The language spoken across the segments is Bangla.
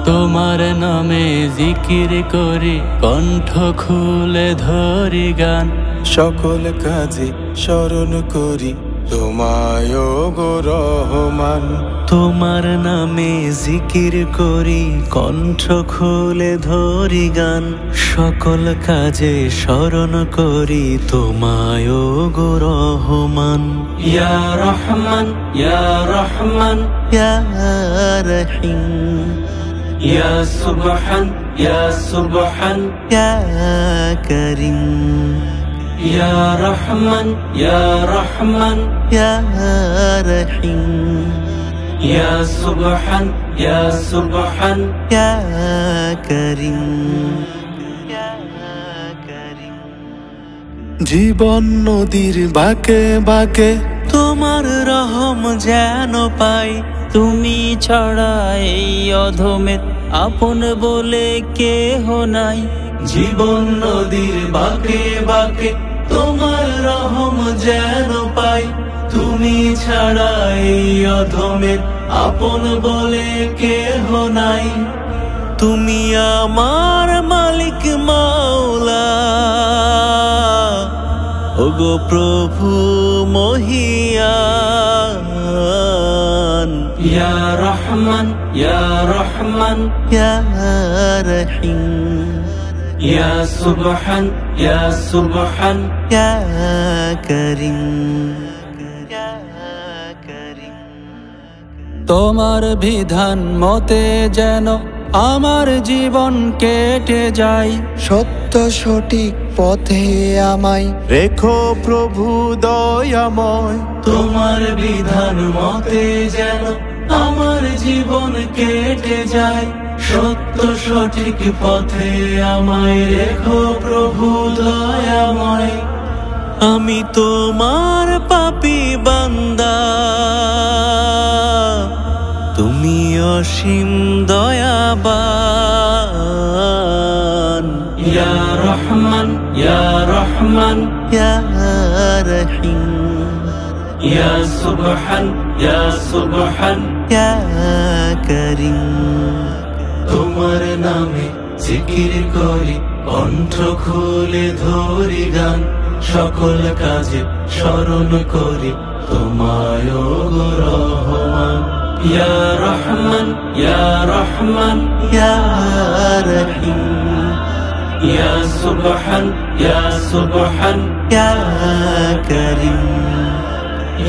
তোমার নামে জিকির করি, কণ্ঠ খুলে ধরি গান। সকল কাজে স্মরণ করি তোমায় গো রহমান। তোমার নামে জিকির করি, কণ্ঠ খুলে ধরি গান। সকল কাজে স্মরণ করি তোমায় গো রহমান। ইয়া রহমান ইয়া রহমান ইয়া রহিম ইয়া সুবহান ইয়া সুবহান ইয়া করিম ইয়া রহমান ইয়া রহমান ইয়া রহিম ইয়া সুবহান ইয়া সুবহান ইয়া করিম। জীবন নদীর বাঁকে বাঁকে তোমার রহম যেন পাই। তুমি ছাড়া এই অধমের আপন বলে কেহ নাই। জীবন নদীর বাঁকে বাঁকে তোমার রহম যেন পাই। তুমি ছাড়া এই অধমের আপন বলে কেহ নাই। তুমি আমার মালিক মাওলা, ওগো প্রভু মহিয়ান। ইয়া রহমান ইয়া রহমান ইয়া রহিম ইয়া সুবহান ইয়া সুবহান ইয়া করিম। তোমার বিধান মতে যেন আমার জীবন কেটে যায়। সত্য সঠিক পথে আমায় রেখো প্রভু দয়াময়। তোমার বিধান মতে যেন আমার জীবন কেটে যায়। সত্য সঠিক পথে আমায় রেখো প্রভু দয়াময়। আমি তোমার পাপী বান্দা, তুমি অসীম দয়াবান। ইয়া রহমান ইয়া রহমান ইয়া রহিম ইয়া সুবহান ইয়া সুবহান ইয়া করিম। তোমার নামে জিকির করি, কণ্ঠ খুলে ধরি গান। সকল কাজে স্মরণ করি তোমায় গো রহমান। ইয়া রহমান ইয়া রহমান ইয়া রহিম ইয়া সুবহান ইয়া সুবহান ইয়া করিম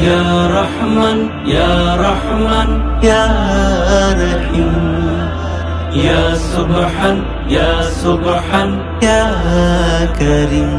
ইয়া রহমান ইয়া রহমান ইয়া রহিম ইয়া সুবহান ইয়া সুবহান ইয়া করিম।